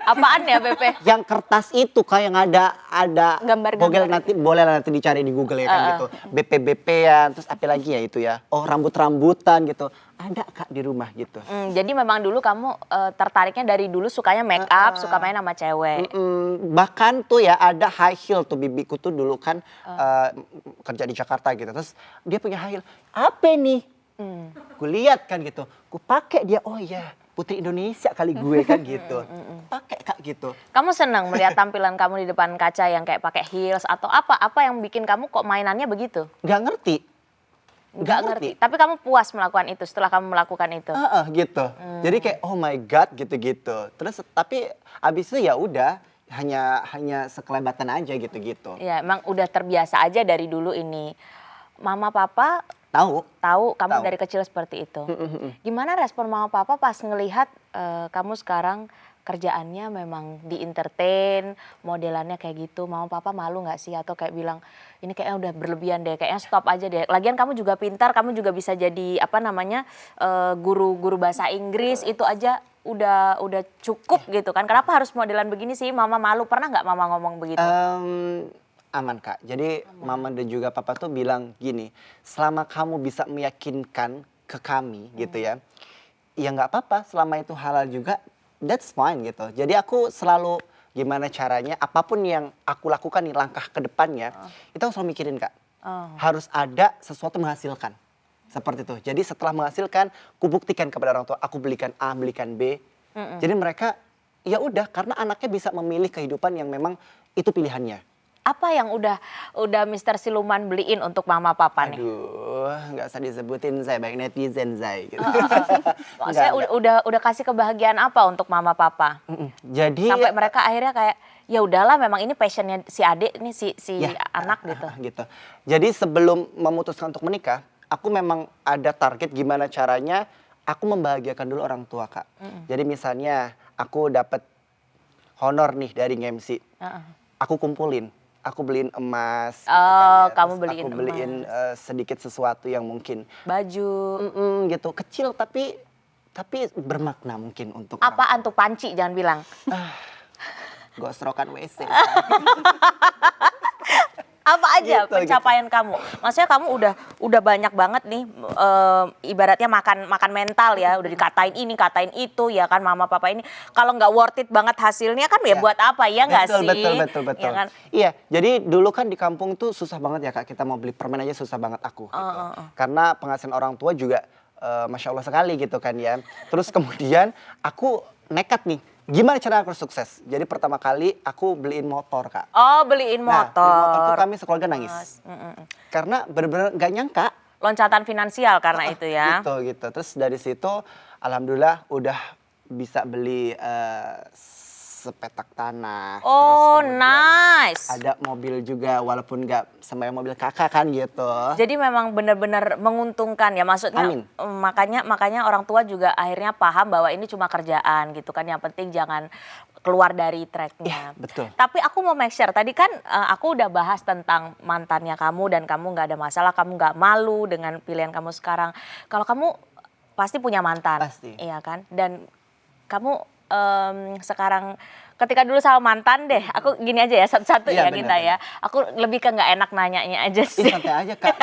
Apaan ya BP? Yang kertas itu Kak, yang ada Gambar-gambar. boleh nanti dicari di Google ya kan gitu. BP-BP-an, terus apa lagi ya itu ya? Oh, rambut-rambutan gitu. Ada Kak di rumah gitu. Jadi memang dulu kamu tertariknya dari dulu sukanya make up, suka main sama cewek. Bahkan tuh ya ada high heel tuh, bibiku tuh dulu kan kerja di Jakarta gitu. Terus dia punya high heel. Apa nih? Gue lihat kan gitu. Gue pakai dia, oh iya Putri Indonesia kali gue kan gitu. Pakai Kak gitu. Kamu senang melihat tampilan kamu di depan kaca yang kayak pakai heels atau apa? Apa yang bikin kamu kok mainannya begitu? Nggak ngerti. Nggak ngerti. Tapi kamu puas melakukan itu setelah kamu melakukan itu? Gitu. Jadi kayak oh my god gitu-gitu. Terus tapi abis itu ya udah hanya sekelebatan aja gitu-gitu. Ya, emang udah terbiasa aja dari dulu ini. Mama papa tahu kamu Tahu. dari kecil seperti itu. Gimana respon mama papa pas ngelihat kamu sekarang kerjaannya memang di entertain, modelannya kayak gitu. Mama papa malu nggak sih atau kayak bilang ini kayaknya udah berlebihan deh, kayaknya stop aja deh. Lagian kamu juga pintar, kamu juga bisa jadi apa namanya guru bahasa Inggris, itu aja udah cukup gitu kan. Kenapa harus modelan begini sih? Mama malu, pernah nggak mama ngomong begitu? Aman Kak. Jadi mama dan juga papa tuh bilang gini, selama kamu bisa meyakinkan ke kami gitu ya, ya nggak apa-apa. Selama itu halal juga, that's fine gitu. Jadi aku selalu gimana caranya, apapun yang aku lakukan nih langkah ke depannya, itu aku selalu mikirin Kak. Harus ada sesuatu menghasilkan. Seperti itu. Jadi setelah menghasilkan, ku buktikan kepada orang tua, aku belikan A, belikan B. Jadi mereka ya udah, karena anaknya bisa memilih kehidupan yang memang itu pilihannya. Apa yang udah Mister Siluman beliin untuk mama papa nih? Aduh, nggak usah disebutin saya baik netizen saya gitu. Maksudnya udah kasih kebahagiaan apa untuk mama papa? Jadi Sampai mereka akhirnya kayak ya udahlah memang ini passionnya si adik nih si ya, anak gitu. gitu. Jadi sebelum memutuskan untuk menikah, aku memang ada target gimana caranya aku membahagiakan dulu orang tua Kak. Jadi misalnya aku dapat honor nih dari MC, aku kumpulin. Aku beliin emas. Oh, gitu kan ya. kamu Terus beliin aku beliin sedikit sesuatu yang mungkin Baju. gitu kecil tapi bermakna mungkin untuk Apaan tuh panci jangan bilang. gosrokan WC. Apa aja Gitu, pencapaian kamu? Maksudnya kamu udah banyak banget nih ibaratnya makan mental ya, udah dikatain ini, katain itu ya kan mama papa ini. Kalau nggak worth it banget hasilnya kan ya buat apa ya nggak sih? Betul. Ya kan? Iya, jadi dulu kan di kampung tuh susah banget ya Kak, kita mau beli permen aja susah banget aku. Gitu. Karena penghasilan orang tua juga Masya Allah sekali gitu kan ya. Terus kemudian aku nekat nih, gimana cara aku sukses? Jadi pertama kali aku beliin motor Kak. Oh beliin Nah, motor. beliin motor tuh kami sekeluarga nangis. Karena bener-bener gak nyangka. Loncatan finansial karena itu ya. Gitu. Terus dari situ alhamdulillah udah bisa beli sepetak tanah. Oh Terus kemudian nice. ada mobil juga walaupun nggak sama mobil kakak kan gitu. Jadi memang benar-benar menguntungkan ya maksudnya. Amin. Makanya orang tua juga akhirnya paham bahwa ini cuma kerjaan gitu kan. Yang penting jangan keluar dari tracknya. Iya, betul. Tapi aku mau make sure tadi kan aku udah bahas tentang mantannya kamu dan kamu nggak ada masalah, kamu nggak malu dengan pilihan kamu sekarang. Kalau kamu pasti punya mantan, Pasti. iya kan? Dan kamu sekarang ketika dulu sama mantan deh, aku gini aja ya satu-satu Iya, ya bener, kita ya. Aku lebih ke nggak enak nanyanya aja Ih, sih. santai aja Kak.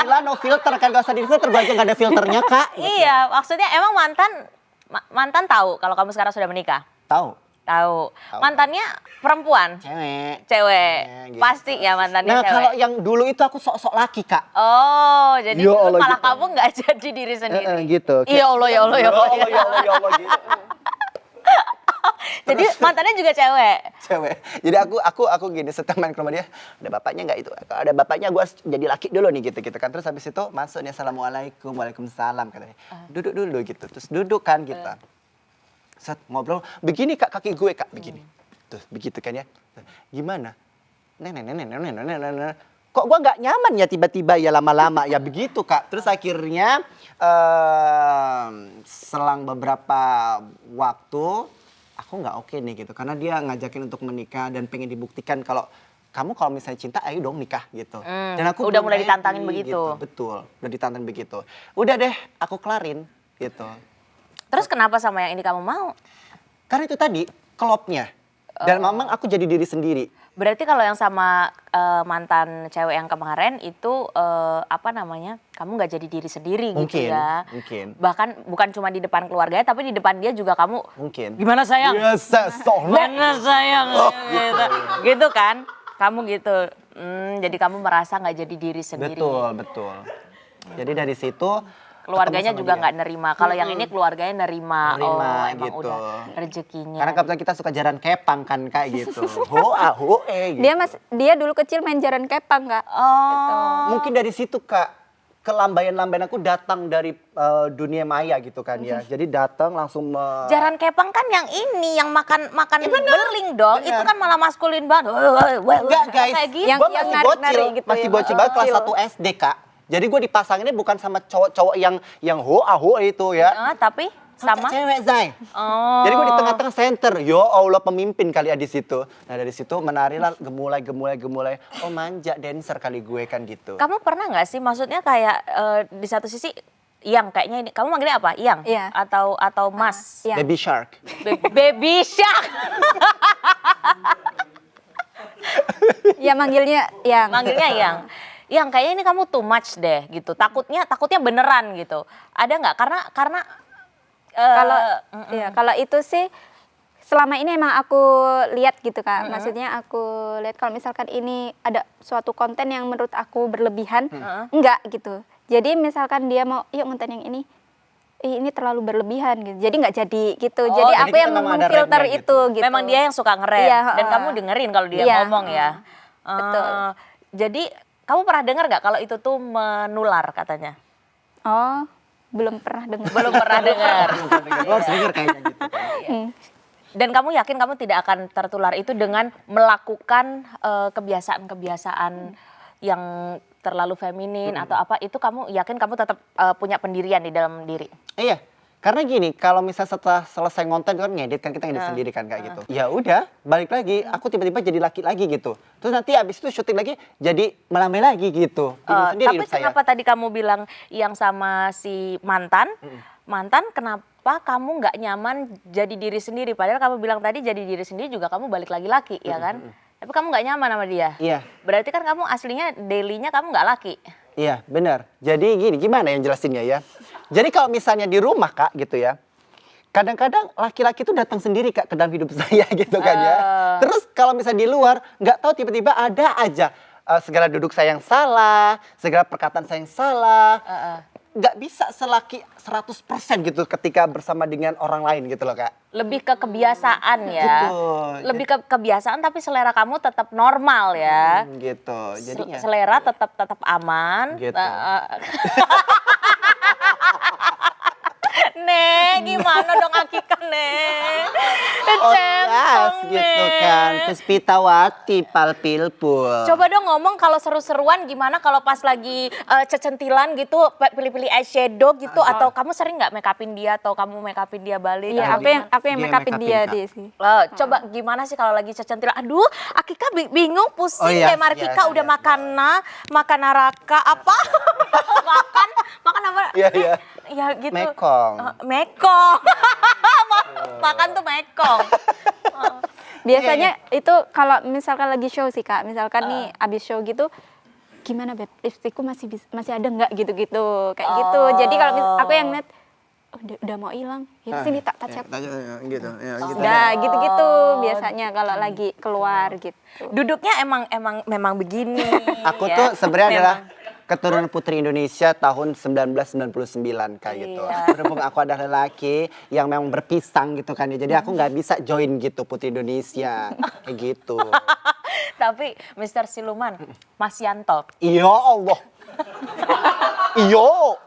Gila no filter kan, gak usah di filter, gue aja gak ada filternya Kak. Iya, maksudnya emang mantan tahu kalau kamu sekarang sudah menikah? Tahu? Tahu. Tahu. Mantannya perempuan? Cewek. Cewek. Gitu. Pasti ya mantannya Nah cewek. kalau yang dulu itu aku sok-sok laki Kak. Oh, jadi Ya dulu Allah, malah gitu. kamu nggak jadi diri sendiri. Gitu. Ya Allah, ya Allah, ya Allah. Ya Allah, ya Allah gitu. Jadi mantannya juga cewek. Cewek. Jadi aku gini setelah main ke rumah dia, ada bapaknya nggak itu? Kalau ada bapaknya gue harus jadi laki dulu nih gitu kan. Terus habis itu masuk nih assalamualaikum, waalaikumsalam katanya. Duduk dulu gitu. Terus duduk kan kita. Set ngobrol, begini Kak kaki gue Kak begini. Terus begitu kan ya. Gimana? Nenek. Kok gue nggak nyaman ya tiba-tiba ya lama-lama ya begitu Kak. Terus akhirnya selang beberapa waktu aku nggak oke nih gitu karena dia ngajakin untuk menikah dan pengen dibuktikan kalau kamu kalau misalnya cinta ayo dong nikah gitu. Dan aku udah belum mulai ready, ditantangin begitu. Gitu. Betul, udah ditantangin begitu. Udah deh, aku kelarin gitu. Terus kenapa sama yang ini kamu mau? Karena itu tadi klopnya. Dan memang aku jadi diri sendiri. Berarti kalau yang sama mantan cewek yang kemarin itu apa namanya? Kamu nggak jadi diri sendiri gitu Mungkin, ya? mungkin. Bahkan bukan cuma di depan keluarganya, tapi di depan dia juga kamu. Mungkin. Gimana sayang? Biasa, Gimana sayang? Gitu kan? Kamu gitu. Jadi kamu merasa nggak jadi diri sendiri. Betul. Jadi dari situ Keluarganya ketemu sama juga dia. nggak nerima. Kalau yang ini keluarganya nerima. Nerima, Oh, emang gitu. udah rezekinya. Karena kebetulan kita suka jaran kepang kan kayak gitu. Gitu. Dia dulu kecil main jaran kepang, Kak. Oh. Mungkin dari situ Kak, kelambaian-lambaian aku datang dari dunia maya gitu kan ya. Jadi datang langsung Jaran kepang kan yang ini, yang makan beling dong. Bener. Itu kan malah maskulin banget. Enggak guys, Kayak gitu. Yang gue masih nari-nari bocil, gitu masih ya. bocil banget kelas Bocil. 1 SD Kak. Jadi gue dipasanginnya bukan sama cowok-cowok yang hoa itu ya. Tapi sama. Cewek Zai. Oh. Jadi gue di tengah-tengah center. Ya Allah pemimpin kali ya di situ. Nah dari situ menarilah gemulai. Oh manja dancer kali gue kan gitu. Kamu pernah nggak sih, maksudnya kayak di satu sisi, Yang kayaknya ini, kamu manggilnya apa? Yang? Iya. Atau Mas? Iya. Baby shark. Baby Shark. Ya manggilnya yang. Manggilnya Yang kayaknya ini kamu too much deh gitu. Takutnya beneran gitu. Ada nggak? Karena Kalau itu sih selama ini emang aku lihat gitu Kak. Maksudnya aku lihat kalau misalkan ini ada suatu konten yang menurut aku berlebihan, enggak gitu. Jadi misalkan dia mau yuk nonton yang ini, ini terlalu berlebihan gitu. Jadi nggak jadi gitu. Oh, jadi jadi aku kita yang memang ada memfilter rem-nya itu gitu. memang dia yang suka ngerem Iya, dan kamu dengerin kalau dia Iya, ngomong ya. betul. Jadi kamu pernah dengar nggak kalau itu tuh menular katanya? Oh, belum pernah dengar. Belum pernah dengar. Gue harus denger kayaknya gitu kan. Dan kamu yakin kamu tidak akan tertular itu dengan melakukan kebiasaan-kebiasaan yang terlalu feminin atau apa, itu kamu yakin kamu tetap punya pendirian di dalam diri? Iya. Karena gini, kalau misalnya setelah selesai ngonten kan ngedit kan kita ngedit sendiri kan kayak gitu. Ya udah, balik lagi. Aku tiba-tiba jadi laki lagi gitu. Terus nanti abis itu syuting lagi jadi melambai lagi gitu. Ini sendiri Tapi hidup saya. kenapa tadi kamu bilang yang sama si mantan kenapa kamu nggak nyaman jadi diri sendiri? Padahal kamu bilang tadi jadi diri sendiri juga kamu balik lagi laki, ya kan? Tapi kamu nggak nyaman sama dia. Iya. Berarti kan kamu aslinya daily-nya kamu nggak laki. Iya, benar. Jadi gini, gimana yang jelasinnya ya? Jadi kalau misalnya di rumah Kak gitu ya, kadang-kadang laki-laki itu datang sendiri Kak ke dalam hidup saya gitu kan ya. Terus kalau misalnya di luar, nggak tahu tiba-tiba ada aja segala duduk saya yang salah, segala perkataan saya yang salah. Nggak bisa selaki 100% gitu ketika bersama dengan orang lain gitu loh Kak. Lebih ke kebiasaan ya. Betul. Lebih ke kebiasaan tapi selera kamu tetap normal ya. Gitu, jadinya. Selera tetap aman. Gitu. Nek, gimana dong Akika, Nek? Oh Centong, yes, gitu kan. Nek. Puspitawati palpilpul. Coba dong ngomong kalau seru-seruan gimana kalau pas lagi cecentilan gitu, pilih-pilih eyeshadow gitu, atau kamu sering nggak make upin dia atau kamu make upin dia balik? Iya, atau gimana? aku yang Dia make upin make upin, dia Kak. deh sih. Coba gimana sih kalau lagi cecentilan? Aduh, Akika bingung, pusing Oh, yes, deh. Markika yes, udah yes, makan naraka apa? makan apa? Iya, iya. Ya gitu. Mekong. Mekong. makan tuh mekong. Biasanya itu kalau misalkan lagi show sih Kak, misalkan nih abis show gitu, gimana Beb, lipstikku masih ada nggak gitu-gitu, kayak gitu. Jadi kalau aku yang lihat, oh, udah mau hilang, ya sini tak cat. Gitu, ya, gitu. Udah gitu-gitu biasanya kalau lagi keluar gitu. Duduknya memang begini. Aku ya. tuh sebenarnya adalah Memang. keturunan Putri Indonesia tahun 1999 kayak gitu. Iya. Berhubung aku adalah lelaki yang memang berpisang gitu kan ya. Jadi aku nggak bisa join gitu Putri Indonesia kayak gitu. Tapi Mr. Siluman, Mas Yanto, Ya Allah. Iyo.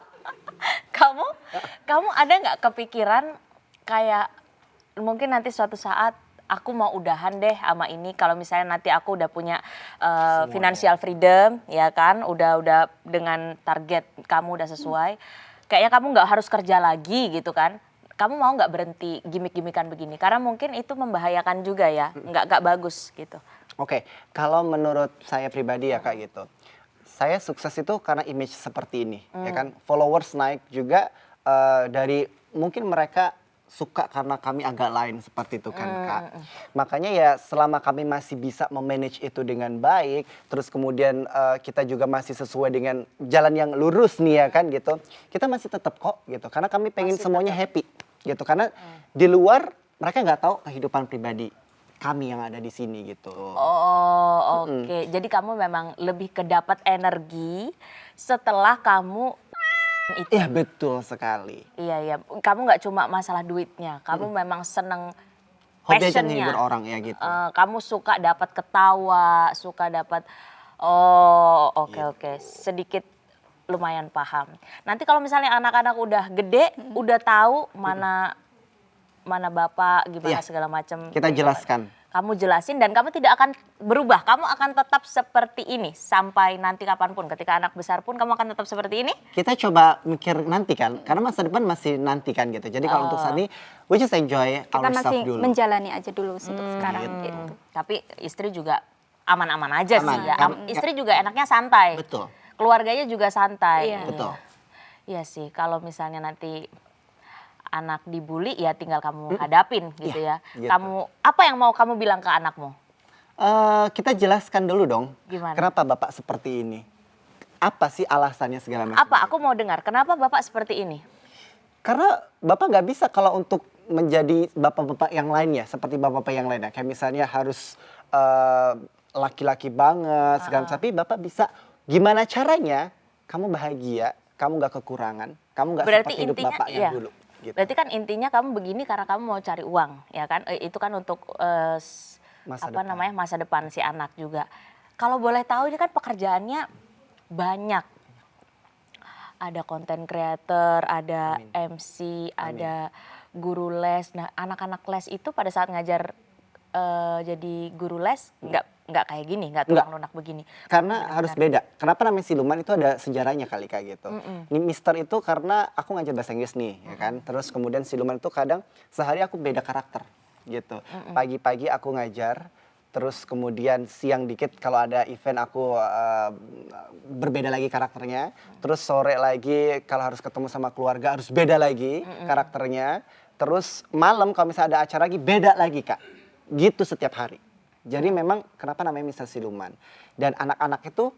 kamu ada nggak kepikiran kayak mungkin nanti suatu saat aku mau udahan deh sama ini kalau misalnya nanti aku udah punya financial freedom ya kan, udah dengan target kamu udah sesuai, kayaknya kamu nggak harus kerja lagi gitu kan, kamu mau nggak berhenti gimmick-gimmickan begini karena mungkin itu membahayakan juga ya, nggak bagus gitu. Oke, kalau menurut saya pribadi ya Kak gitu. Saya sukses itu karena image seperti ini, ya kan. Followers naik juga dari mungkin mereka suka karena kami agak lain seperti itu kan Kak. Makanya ya selama kami masih bisa memanage itu dengan baik, terus kemudian kita juga masih sesuai dengan jalan yang lurus nih ya kan gitu. Kita masih tetap kok gitu, karena kami pengen Masih semuanya happy gitu. Karena di luar mereka nggak tahu kehidupan pribadi kami yang ada di sini gitu. Oh, oke. Jadi kamu memang lebih kedapat energi setelah kamu itu. Iya betul sekali. Iya. Kamu nggak cuma masalah duitnya, kamu memang seneng Hobi aja passionnya. ngehibur orang ya gitu. Kamu suka dapat ketawa, suka dapat. Oh, oke. Sedikit lumayan paham. Nanti kalau misalnya anak-anak udah gede, udah tahu mana bapak, gimana Iya. segala macam. Kita jelaskan. Kamu jelasin dan kamu tidak akan berubah. Kamu akan tetap seperti ini sampai nanti kapanpun. Ketika anak besar pun kamu akan tetap seperti ini. Kita coba mikir nanti kan, karena masa depan masih nanti kan gitu. Jadi kalau untuk saat ini, we just enjoy Kita ourselves masih dulu. menjalani aja dulu untuk sekarang gitu. Tapi istri juga aman-aman aja Aman, sih ya. kan? Istri juga enaknya santai. Betul. Keluarganya juga santai. Iya. Betul. Iya sih, kalau misalnya nanti anak dibully ya tinggal kamu hadapin gitu Iya, ya. gitu. Apa yang mau kamu bilang ke anakmu? Kita jelaskan dulu dong, Gimana? kenapa Bapak seperti ini? Apa sih alasannya segala macam? Apa? Aku mau dengar. Kenapa Bapak seperti ini? Karena Bapak nggak bisa kalau untuk menjadi bapak-bapak yang lainnya, seperti bapak-bapak yang lainnya. Kayak misalnya harus laki-laki banget, segala macam. Tapi Bapak bisa, gimana caranya kamu bahagia, kamu nggak kekurangan, kamu nggak Berarti seperti hidup intinya, Bapak yang iya. dulu. Gitu. Berarti kan intinya kamu begini karena kamu mau cari uang, ya kan? Itu kan untuk Masa apa depan. namanya masa depan si anak juga. Kalau boleh tahu ini kan pekerjaannya banyak. Ada content creator, ada MC, ada guru les. Nah, anak-anak les itu pada saat ngajar jadi guru les nggak kayak gini, nggak tulang lunak begini. Karena harus beda. Kenapa namanya siluman itu ada sejarahnya kali Kak gitu. Ini Mister itu karena aku ngajar bahasa Inggris nih, ya kan. Terus kemudian siluman itu kadang sehari aku beda karakter gitu. Pagi-pagi aku ngajar, terus kemudian siang dikit kalau ada event aku berbeda lagi karakternya. Terus sore lagi kalau harus ketemu sama keluarga harus beda lagi karakternya. Terus malam kalau misalnya ada acara lagi beda lagi Kak. Gitu setiap hari. Jadi memang kenapa namanya Mister Siluman. Dan anak-anak itu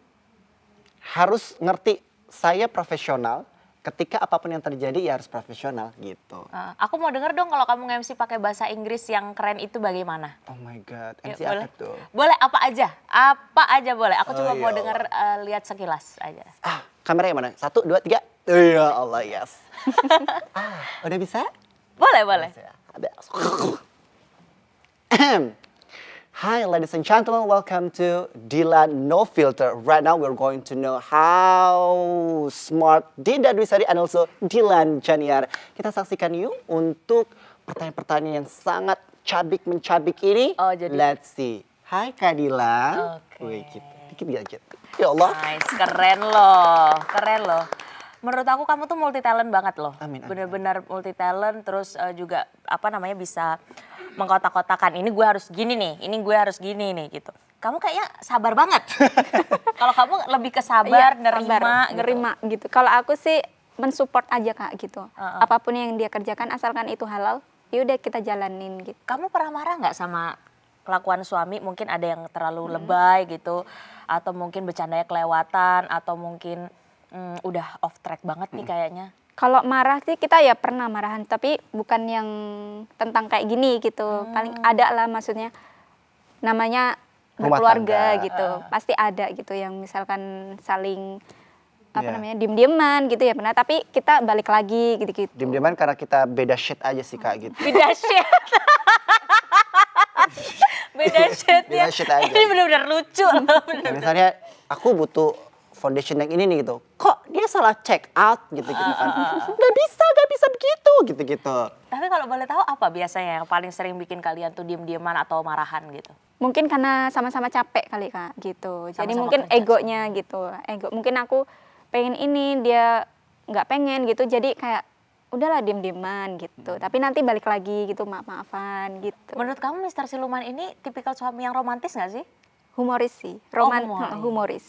harus ngerti saya profesional, ketika apapun yang terjadi ya harus profesional gitu. Aku mau denger dong kalau kamu nge-MC pakai bahasa Inggris yang keren itu bagaimana? Oh my god, Yuk, MC boleh. apa tuh? Boleh apa aja? Apa aja boleh. Aku cuma Oh, mau ya denger lihat sekilas aja. Kameranya mana? 1, 2, 3. Ya Allah, yes. Udah bisa? Boleh. Hi ladies and gentlemen, welcome to Dilan No Filter. Right now we're going to know how smart Dinda Dwi Sari and also Dilan Janiar. Kita saksikan yuk untuk pertanyaan-pertanyaan yang sangat cabik-mencabik ini. Oh, jadi- Let's see. Hai Kak Dilan. Oke. Wih, dikit. Ya Allah. Nice, keren loh. Menurut aku kamu tuh multi talent banget loh. Amin. Bener-bener multi talent, terus juga apa namanya bisa mengkotak-kotakan. Ini gue harus gini nih, ini gue harus gini nih gitu. Kamu kayaknya sabar banget. Kalau kamu lebih ke sabar, nerima gitu. Kalau aku sih mensupport aja Kak gitu. Apapun yang dia kerjakan asalkan itu halal, ya udah kita jalanin gitu. Kamu pernah marah nggak sama kelakuan suami? Mungkin ada yang terlalu lebay gitu, atau mungkin bercandanya kelewatan, atau mungkin udah off track banget nih kayaknya. Kalau marah sih kita ya pernah marahan, tapi bukan yang tentang kayak gini gitu. Paling ada lah, maksudnya namanya Rumah berkeluarga tangga. gitu. Pasti ada gitu yang misalkan saling apa Iya. namanya diem-dieman gitu ya pernah, tapi kita balik lagi gitu-gitu. Diem-dieman karena kita beda shit aja sih Kak gitu. Beda shit. Beda shit ya. Beda shit aja. Ini benar-benar lucu loh. Kayak misalnya aku butuh foundation yang ini nih gitu. Kok dia salah check out gitu-gitu kan. Gak bisa begitu gitu-gitu. Tapi kalau boleh tahu apa biasanya yang paling sering bikin kalian tuh diem-dieman atau marahan gitu? Mungkin karena sama-sama capek kali Kak gitu. Jadi Sama-sama mungkin kerja egonya gitu. Ego mungkin aku pengen ini, dia nggak pengen gitu. Jadi kayak udahlah diem-dieman gitu. Tapi nanti balik lagi gitu, maaf-maafan gitu. Menurut kamu Mr. Siluman ini tipikal suami yang romantis nggak sih? Humoris sih, humoris. humoris.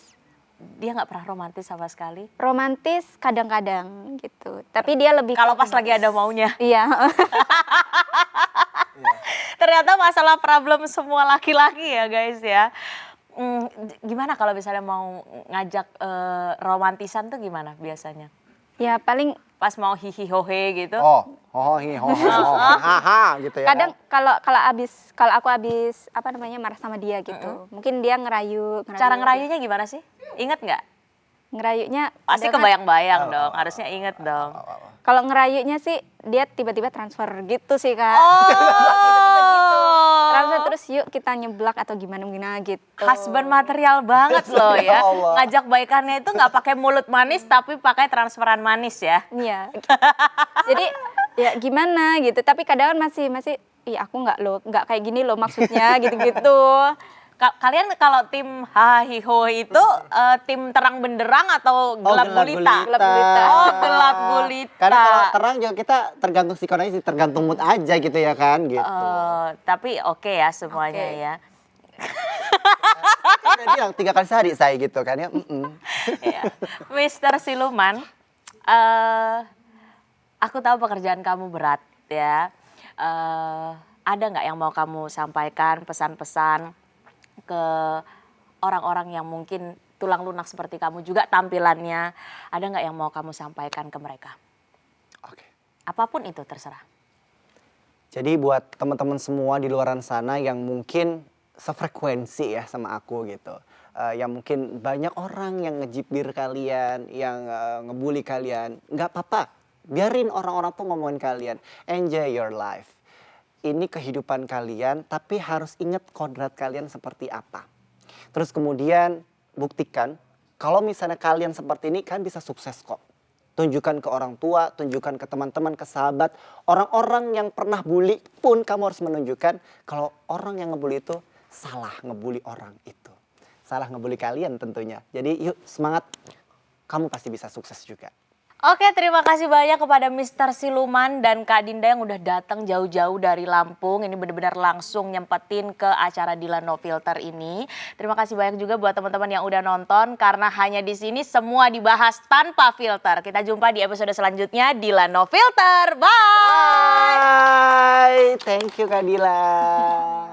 Dia nggak pernah romantis sama sekali. Romantis kadang-kadang gitu. Tapi dia lebih Kalau ke pas lagi ada maunya. Iya. Ternyata masalah problem semua laki-laki ya guys ya. Gimana kalau misalnya mau ngajak romantisan tuh gimana biasanya? Ya paling Pas mau hihi hohe gitu. Haha gitu ya. kadang kalau aku habis apa namanya marah sama dia gitu. Mungkin dia ngerayu. Cara ngerayunya gimana sih? Ingat nggak? Ngerayunya Pasti kadang kan- kebayang-bayang dong, harusnya inget dong. Kalau ngerayunya sih dia tiba-tiba transfer gitu sih Kak. Transfer terus yuk kita nyeblak atau gimana gitu. Husband material banget loh ya. Ya Allah. Ngajak baikannya itu nggak pakai mulut manis tapi pakai transferan manis ya. Iya. Jadi ya gimana gitu. Tapi kadang masih ih aku nggak kayak gini loh maksudnya gitu-gitu. Kalian kalau tim hahiho itu tim terang benderang atau gelap gelap gulita? gulita. Oh, gelap gulita. Karena kalau terang juga kita tergantung psikologis, tergantung mood aja gitu ya kan gitu. Tapi oke ya semuanya Oke. ya. Kan udah bilang 3 kali sehari saya gitu kan ya. Iya. Mr. Siluman, aku tahu pekerjaan kamu berat ya. Ada nggak yang mau kamu sampaikan pesan-pesan ke orang-orang yang mungkin tulang lunak seperti kamu juga tampilannya? Ada nggak yang mau kamu sampaikan ke mereka? Oke. Apapun itu terserah. Jadi buat teman-teman semua di luaran sana yang mungkin sefrekuensi ya sama aku gitu. Yang mungkin banyak orang yang ngejibir kalian, yang ngebully kalian. Nggak apa-apa, biarin orang-orang tuh ngomongin kalian. Enjoy your life. Ini kehidupan kalian, tapi harus ingat kodrat kalian seperti apa. Terus kemudian buktikan, kalau misalnya kalian seperti ini, kan bisa sukses kok. Tunjukkan ke orang tua, tunjukkan ke teman-teman, ke sahabat. Orang-orang yang pernah bully pun kamu harus menunjukkan kalau orang yang ngebully itu salah ngebully orang itu. Salah ngebully kalian tentunya. Jadi yuk semangat, kamu pasti bisa sukses juga. Oke, terima kasih banyak kepada Mr. Siluman dan Kak Dinda yang udah datang jauh-jauh dari Lampung. Ini benar-benar langsung nyempetin ke acara Dilan No Filter ini. Terima kasih banyak juga buat teman-teman yang udah nonton karena hanya di sini semua dibahas tanpa filter. Kita jumpa di episode selanjutnya Dilan No Filter. Bye. Bye. Thank you Kak Dila.